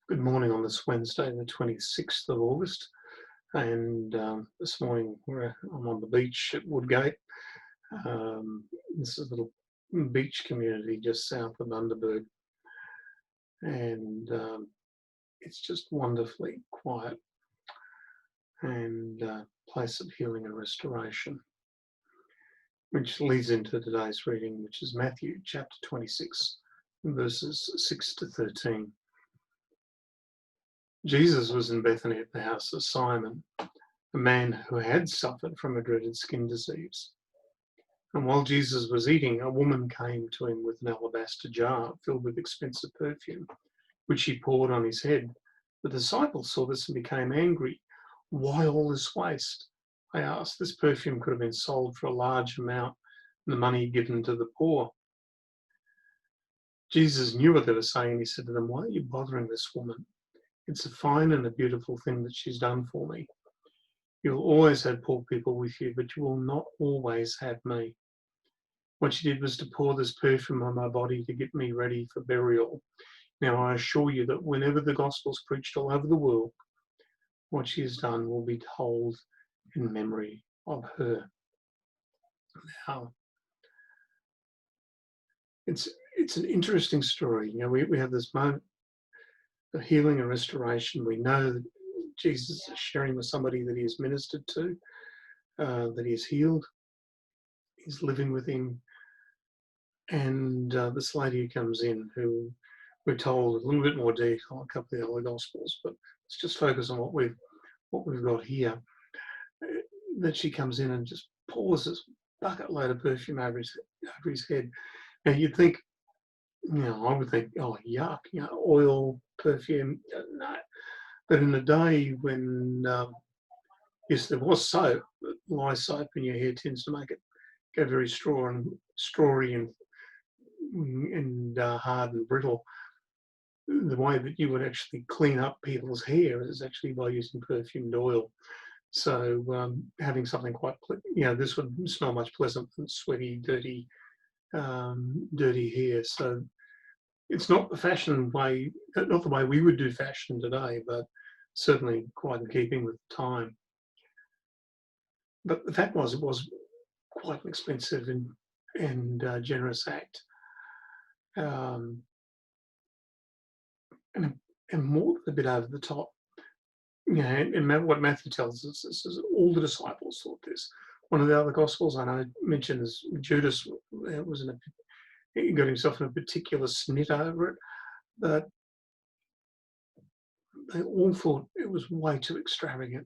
Good morning on this Wednesday, the 26th of August. And this morning I'm on the beach at Woodgate. This is a little beach community just south of Bundaberg. And it's just wonderfully quiet and place of healing and restoration, which leads into today's reading, which is Matthew chapter 26, verses 6 to 13. Jesus was in Bethany at the house of Simon, a man who had suffered from a dreaded skin disease. And while Jesus was eating, a woman came to him with an alabaster jar filled with expensive perfume, which she poured on his head. The disciples saw this and became angry. Why all this waste? They asked. This perfume could have been sold for a large amount and the money given to the poor. Jesus knew what they were saying. He said to them, why are you bothering this woman? It's a fine and a beautiful thing that she's done for me. You'll always have poor people with you, but you will not always have me. What she did was to pour this perfume on my body to get me ready for burial. Now I assure you that whenever the gospel's preached all over the world, what she has done will be told in memory of her. Now, it's an interesting story. You know, we have this moment of healing and restoration. We know that Jesus is sharing with somebody that he has ministered to, that he has healed. He's living with him. And this lady who comes in, who we're told a little bit more detail, a couple of the other gospels, but let's just focus on what we've got here. That she comes in and just pours this bucket load of perfume over his head. Now you'd think, I would think, oh yuck, oil, perfume, no. But in a day when, yes, there was soap, but lye soap in your hair tends to make it go very strawy and hard and brittle. The way that you would actually clean up people's hair is actually by using perfumed oil. So having something quite, this would smell much pleasant than sweaty, dirty hair. So it's not the fashion way, not the way we would do fashion today, but certainly quite in keeping with the time. But the fact was, it was quite an expensive and generous act. And more than a bit over the top. And what Matthew tells us is all the disciples thought this. One of the other Gospels I know mentioned is Judas he got himself in a particular snit over it, but they all thought it was way too extravagant.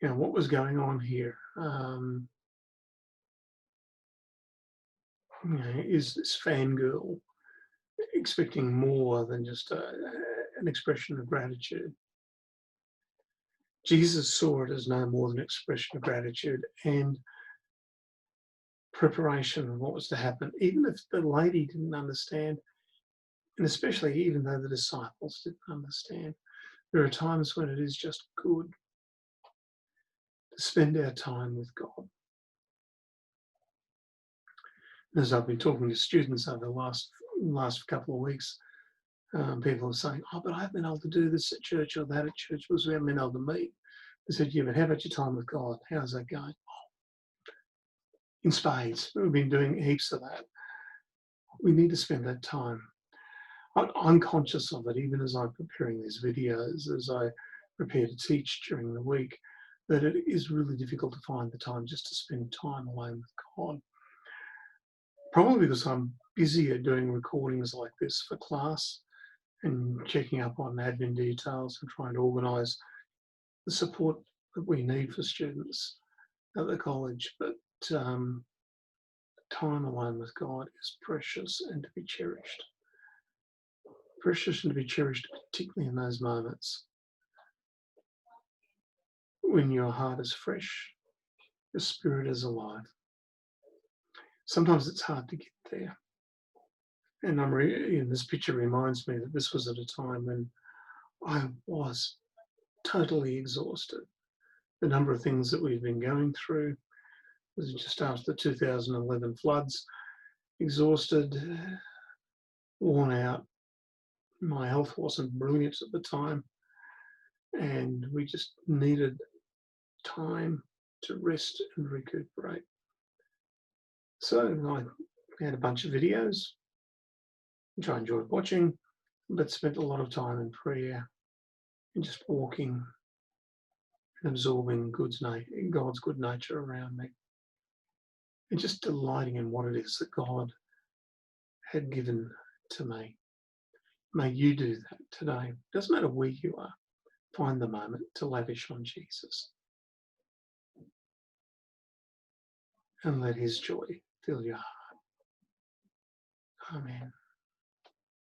What was going on here? Is this fangirl expecting more than just an expression of gratitude? Jesus saw it as no more than an expression of gratitude and preparation of what was to happen, even if the lady didn't understand, and especially even though the disciples didn't understand. There are times when it is just good to spend our time with God. As I've been talking to students over the last couple of weeks, people are saying, oh, but I haven't been able to do this at church or that at church because we haven't been able to meet. I said, yeah, but how about your time with God? How's that going? Oh, in spades. We've been doing heaps of that. We need to spend that time. I'm conscious of it, even as I'm preparing these videos, as I prepare to teach during the week, that it is really difficult to find the time just to spend time alone with God. Probably because I'm busier doing recordings like this for class and checking up on admin details and trying to organise the support that we need for students at the college. But time alone with God is precious and to be cherished. Precious and to be cherished, particularly in those moments when your heart is fresh, your spirit is alive. Sometimes it's hard to get there. And this picture reminds me that this was at a time when I was totally exhausted. The number of things that we've been going through was just after the 2011 floods, exhausted, worn out, My health wasn't brilliant at the time, and we just needed time to rest and recuperate. So I had a bunch of videos, which I enjoyed watching, but spent a lot of time in prayer and just walking and absorbing God's good nature around me, and just delighting in what it is that God had given to me. May you do that today. Doesn't matter where you are. Find the moment to lavish on Jesus and let his joy fill your heart. Amen.